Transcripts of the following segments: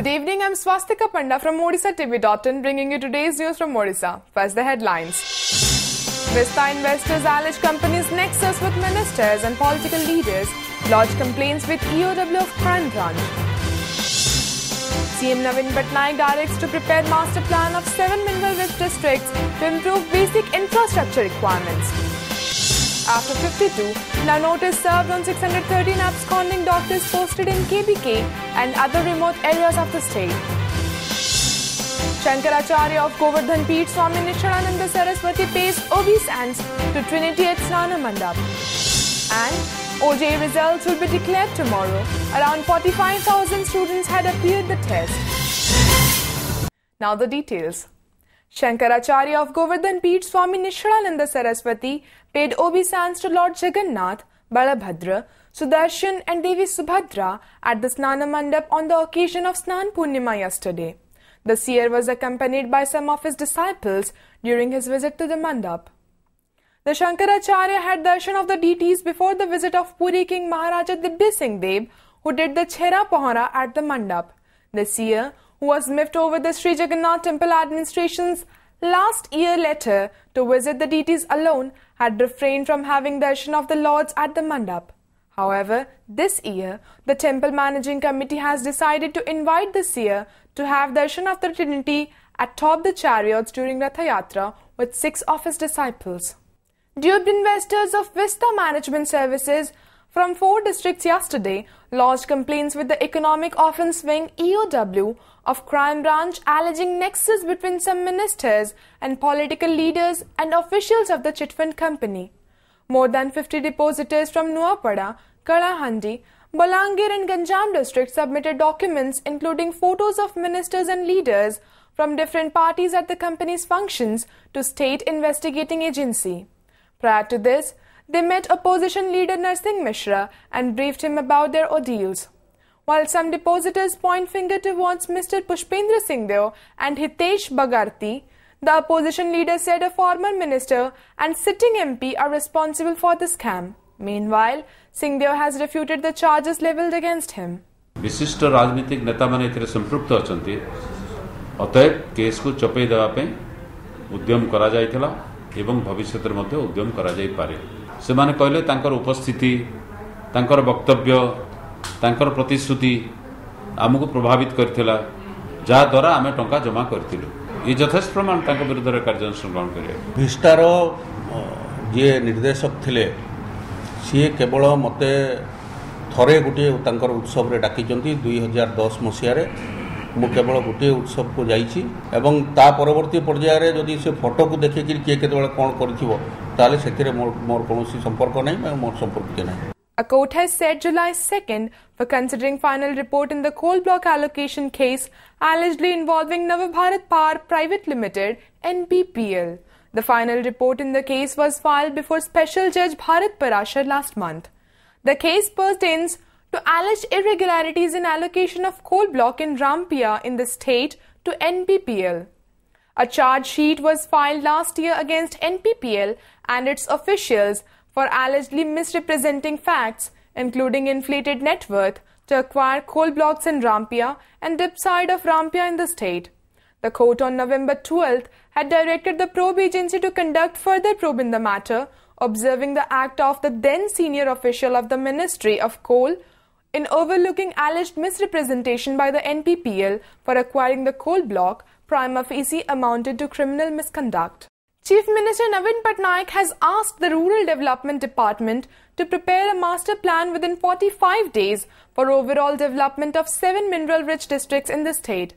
Good evening, I'm Swastika Panda from OdishaTV.in bringing you today's news from Odisha. First, the headlines. Vista investors allege company's nexus with ministers and political leaders lodge complaints with EOW of crime branch. CM Navin Patnaik directs to prepare master plan of 7 mineral-rich districts to improve basic infrastructure requirements. After 52, now notice served on 613 absconding doctors posted in KBK and other remote areas of the state. Shankaracharya of Govardhan Peeth Swami Nishanananda Saraswati pays obeisance to Trinity at Snana Mandap. And OJ results will be declared tomorrow. Around 45,000 students had appeared the test. Now the details. Shankaracharya of Govardhan Peeth Swami Nishanananda Saraswati paid obeisance to Lord Jagannath, Balabhadra, Sudarshan and Devi Subhadra at the Snana Mandap on the occasion of Snan Purnima yesterday. The seer was accompanied by some of his disciples during his visit to the Mandap. The Shankaracharya had darshan of the deities before the visit of Puri King Maharaja Dibya Singh Dev, who did the Chhera Pohara at the Mandap. The seer, who was miffed over the Sri Jagannath Temple administration's last year letter to visit the deities alone, had refrained from having darshan of the lords at the Mandap. However, this year, the temple managing committee has decided to invite the seer to have darshan of the Trinity atop the chariots during Ratha Yatra with 6 of his disciples. Duped investors of Vista Management Services from 4 districts yesterday lodged complaints with the Economic Offence Wing EOW of Crime Branch alleging nexus between some ministers and political leaders and officials of the chit fund company. More than 50 depositors from Nuapada, Kalahandi, Balangir and Ganjam districts submitted documents including photos of ministers and leaders from different parties at the company's functions to State Investigating Agency. Prior to this, they met opposition leader Narsingh Mishra and briefed him about their ordeals. While some depositors point finger towards Mr. Pushpendra Singh Deo and Hitesh Bagarti, the opposition leader said a former minister and sitting MP are responsible for the scam. Meanwhile, Singh Deo has refuted the charges leveled against him. विशिष्ट राजनीतिक नेता माने एथिरे संपृक्त अछंती अतएव case को चपे देवा पे उद्यम करा जायथिला एवं भविष्य रे मध्ये उद्यम करा जाय पारे से माने कहले तांकर उपस्थिति तांकर वक्तव्य तांकर प्रतिश्रुति आमको प्रभावित करथिला जा द्वारा आमे टंका जमा करथिलु ये यथेष्ट प्रमाण तांकर विरुद्ध रे कार्यानुष्ठान ग्रहण करिया विस्तार जे निर्देशक थिले सी केवल मते थरे गोटे तांकर उत्सव रे डाकिचंती 2010 मसिया रे मु केवल गोटे उत्सव को जाइछि एवं ता परवर्ती पर्याय रे जदि से फोटो को देखे कि के केतबेले कोन करथिबो ताले सेथिरे मोर कोनोसी संपर्क नै मोर संपर्क के नै. A court has set July 2nd for considering final report in the coal block allocation case allegedly involving Navabharat Power Private Limited (NPPL). The final report in the case was filed before Special Judge Bharat Parashar last month. The case pertains to alleged irregularities in allocation of coal block in Rampia in the state to NPPL. A charge sheet was filed last year against NPPL and its officials for allegedly misrepresenting facts, including inflated net worth, to acquire coal blocks in Rampia and dip side of Rampia in the state. The court on November 12th had directed the probe agency to conduct further probe in the matter, observing the act of the then senior official of the Ministry of Coal in overlooking alleged misrepresentation by the NPPL for acquiring the coal block prima facie amounted to criminal misconduct. Chief Minister Navin Patnaik has asked the Rural Development Department to prepare a master plan within 45 days for overall development of 7 mineral-rich districts in the state.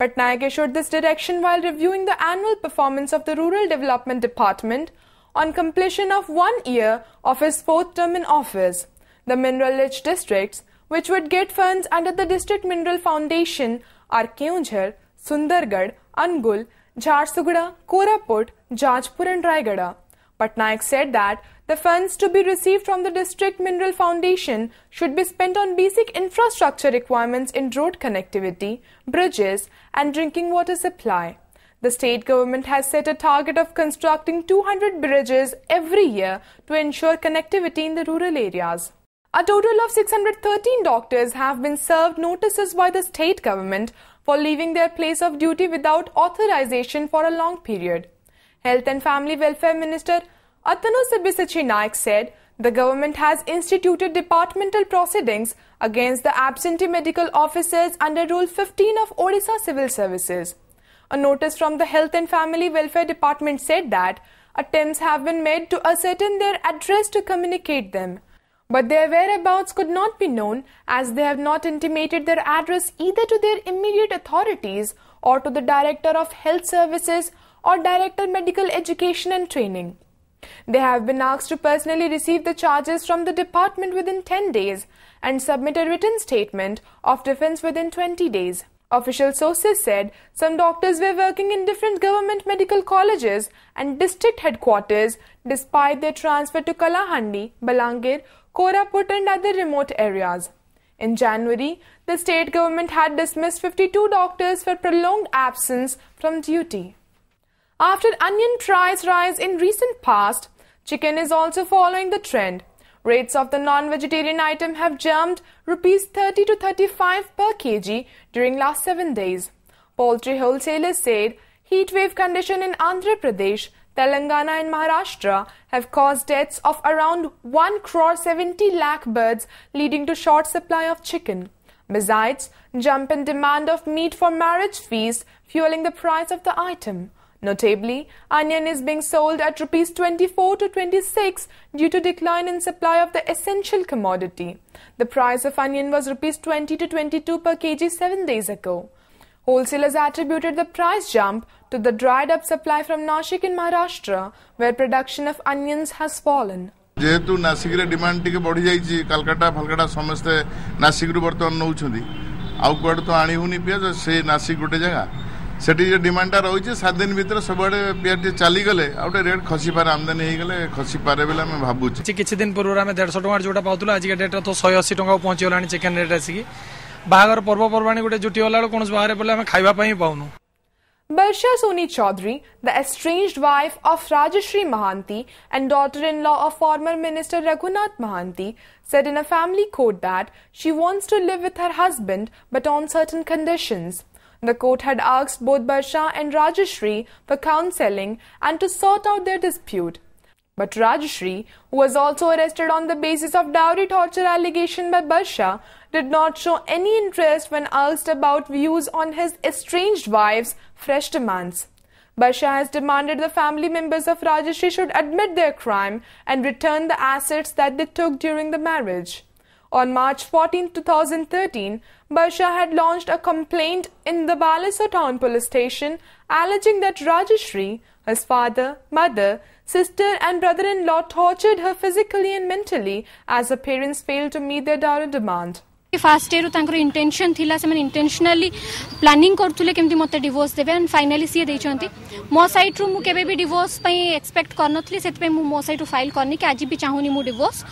Patnaik issued this direction while reviewing the annual performance of the Rural Development Department on completion of 1 year of his 4th term in office. The mineral-rich districts, which would get funds under the District Mineral Foundation, are Keonjhar, Sundargarh, Angul, Jharsuguda, Koraput, Jajpur and Raigada. Patnaik said that the funds to be received from the District Mineral Foundation should be spent on basic infrastructure requirements in road connectivity, bridges and drinking water supply. The state government has set a target of constructing 200 bridges every year to ensure connectivity in the rural areas. A total of 613 doctors have been served notices by the state government for leaving their place of duty without authorization for a long period. Health and Family Welfare Minister Atanu Sibisachi Naik said the government has instituted departmental proceedings against the absentee medical officers under Rule 15 of Odisha Civil Services. A notice from the Health and Family Welfare Department said that attempts have been made to ascertain their address to communicate them, but their whereabouts could not be known as they have not intimated their address either to their immediate authorities or to the Director of Health Services or Director Medical Education and Training. They have been asked to personally receive the charges from the department within 10 days and submit a written statement of defense within 20 days. Official sources said some doctors were working in different government medical colleges and district headquarters despite their transfer to Kalahandi, Balangir, Koraput and other remote areas. In January, the state government had dismissed 52 doctors for prolonged absence from duty. After onion price rise in recent past, chicken is also following the trend. Rates of the non-vegetarian item have jumped Rs 30 to 35 per kg during last 7 days. Poultry wholesalers said heat wave condition in Andhra Pradesh, Telangana and Maharashtra have caused deaths of around 1 crore 70 lakh birds, leading to short supply of chicken. Besides, jump in demand of meat for marriage feasts fueling the price of the item. Notably, onion is being sold at Rs 24 to 26 due to decline in supply of the essential commodity. The price of onion was Rs 20 to 22 per kg 7 days ago. Wholesalers attributed the price jump to the dried up supply from Nashik in Maharashtra, where production of onions has fallen. जेहेतु नासिक रे demand टिके बढ़ी जाइछि कलकत्ता फलकटा समस्त नासिक रु वर्तमान नउछंदी आउ कुआड तो आनी हुनी पियाज से नासिक गोटे जगह सेठी जे डिमांडटा रहिछि 7 दिन भीतर सबडे पियाज चली गले आउटे रेट खसी पारे आमदानी हे गले खसी पारे बेला मैं भाबुछि किछि दिन पूर्व हम 150 टका जोटा पाउतलो आज के डेट तो 180 टका पहुंची गलानी चिकन रेट आसी बागर पर्व परवाणी गोटे जुटी होला कोनस बाहर बोले हम खाइबा पई पाउनु. Barsha Soni Chaudhary, the estranged wife of Rajashri Mahanti and daughter-in-law of former Minister Raghunath Mahanti, said in a family court that she wants to live with her husband but on certain conditions. The court had asked both Barsha and Rajashri for counselling and to sort out their dispute. But Rajashri, who was also arrested on the basis of dowry torture allegation by Barsha, did not show any interest when asked about views on his estranged wife's fresh demands. Barsha has demanded the family members of Rajashri should admit their crime and return the assets that they took during the marriage. On March 14, 2013, Barsha had launched a complaint in the Balaso town police station alleging that Rajashri, his father, mother, sister and brother-in-law tortured her physically and mentally as her parents failed to meet their dowry demand. Fast year तांकर intention थिला से माने intentionally planning करथुले केमती मते divorce देबे and finally सी देचंती मो side रु मु केबे भी डिवोर्स पई एक्सपेक्ट करनथली सेत पे मो साइड रु फाइल करनी कि आज भी चाहुनी मु डिवोर्स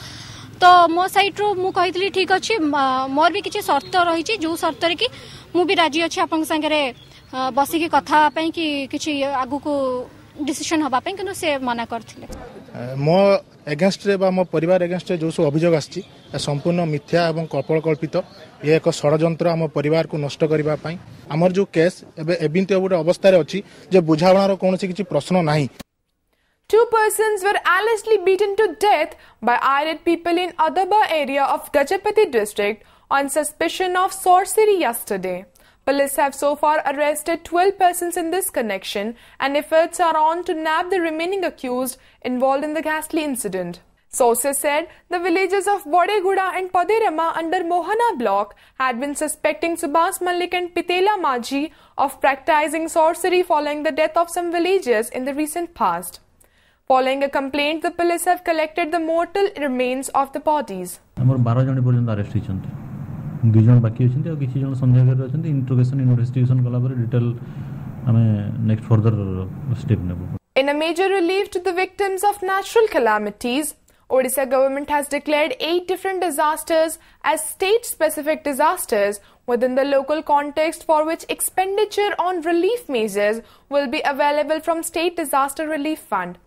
तो मो साइड रु मु कहितली ठीक अछि मोर भी किछि शर्त रही छि जो शर्त रे कि मु भी राजी अछि आपन संगे रे बसी के कथा पई कि किछि आगु को डिसीजन हबा पई किनु से मना करथिले मो एगेंस्ट रे बा मो परिवार एगेंस्ट जो सब अभियोग आछि संपूर्ण मिथ्या एवं कल्पित ये एक षड्यंत्र आम परिवार को नष्ट करबा पई हमर जो केस एबे एबिंती गोटे अवस्था रे अछि जे बुझावणार कोनोसी किछि प्रश्न नाही. 2 persons were allegedly beaten to death by irate people in Adaba area of Gajapati district on suspicion of sorcery yesterday. Police have so far arrested 12 persons in this connection and efforts are on to nab the remaining accused involved in the ghastly incident. Sources said the villages of Bodeguda and Paderama under Mohana block had been suspecting Subhas Malik and Pitela Maji of practicing sorcery following the death of some villagers in the recent past. Following a complaint, the police have collected the mortal remains of the bodies. हमर 12 जन पर्यंत arrest हिचंती 2 जन बाकी अछंती और किछि जन संदेह कर अछंती इंट्रोगेशन इन्वेस्टिगेशन कला पर डिटेल हमें नेक्स्ट फर्दर स्टेप नेबो. In a major relief to the victims of natural calamities, Odisha government has declared 8 different disasters as state-specific disasters within the local context for which expenditure on relief measures will be available from State Disaster Relief Fund.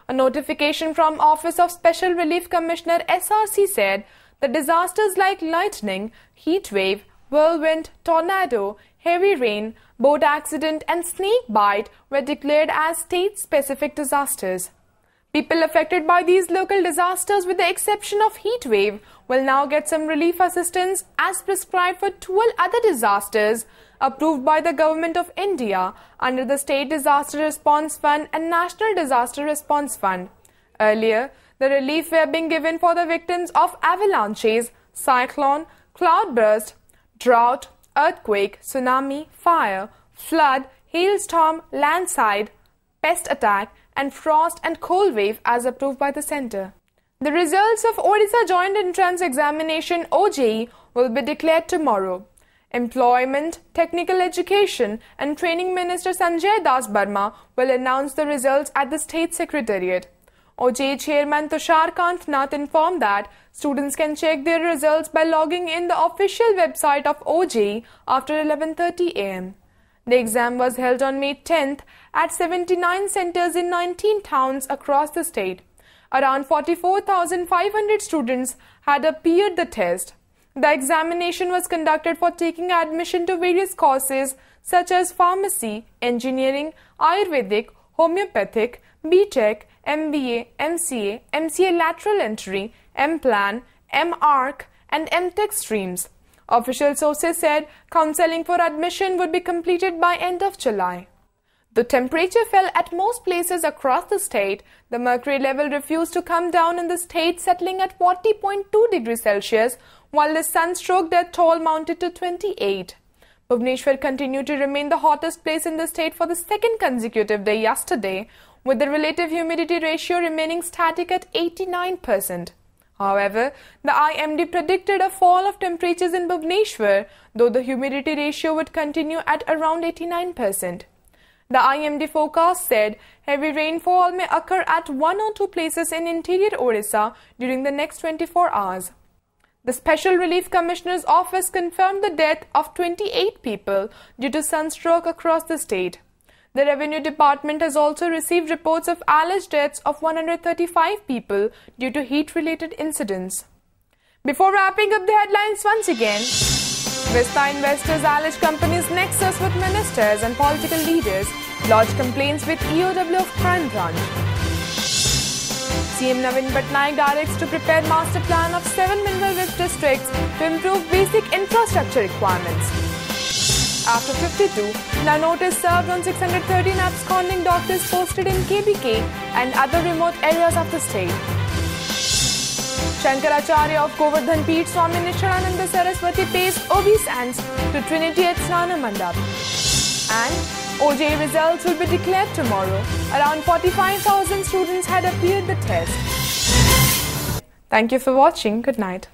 A notification from Office of Special Relief Commissioner SRC said The disasters like lightning, heat wave, whirlwind, tornado, heavy rain, boat accident and snake bite were declared as state-specific disasters. People affected by these local disasters, with the exception of heat wave, will now get some relief assistance as prescribed for 12 other disasters approved by the Government of India under the State Disaster Response Fund and National Disaster Response Fund. Earlier, the relief were being given for the victims of avalanches, cyclone, cloudburst, drought, earthquake, tsunami, fire, flood, hailstorm, landslide, pest attack, and frost and cold wave as approved by the centre. The results of Odisha Joint Entrance Examination (OJE) will be declared tomorrow. Employment, Technical Education and Training Minister Sanjay Das Barma will announce the results at the State Secretariat. OJE Chairman Tushar Kantnath informed that students can check their results by logging in the official website of OJE after 11:30 am. The exam was held on May 10th at 79 centres in 19 towns across the state. Around 44,500 students had appeared the test. The examination was conducted for taking admission to various courses such as pharmacy, engineering, Ayurvedic, homeopathic, B.Tech, MBA, MCA, MCA lateral entry, M-Plan, M-Arc and M.Tech streams. Official sources said counselling for admission would be completed by end of July. The temperature fell at most places across the state. The mercury level refused to come down in the state, settling at 40.2 degrees Celsius, while the sunstroke death toll mounted to 28. Bhubaneswar continued to remain the hottest place in the state for the second consecutive day yesterday, with the relative humidity ratio remaining static at 89%. However, the IMD predicted a fall of temperatures in Bhubaneswar, though the humidity ratio would continue at around 89%. The IMD forecast said heavy rainfall may occur at one or two places in interior Odisha during the next 24 hours. The Special Relief Commissioner's office confirmed the death of 28 people due to sunstroke across the state. The Revenue Department has also received reports of alleged deaths of 135 people due to heat-related incidents. Before wrapping up the headlines once again, Vista investors allege company's nexus with ministers and political leaders lodged complaints with EOW of Crime Branch. CM Navin Patnaik directs to prepare master plan of 7 mineral rich districts to improve basic infrastructure requirements. After 52, now notice served on 613 absconding doctors posted in KBK and other remote areas of the state. Shankaracharya of Govardhan Peeth Swami Nishalananda Saraswati pays obeisance to Trinity at Snana Mandap. And OJE results will be declared tomorrow. Around 45,000 students had appeared the test. Thank you for watching. Good night.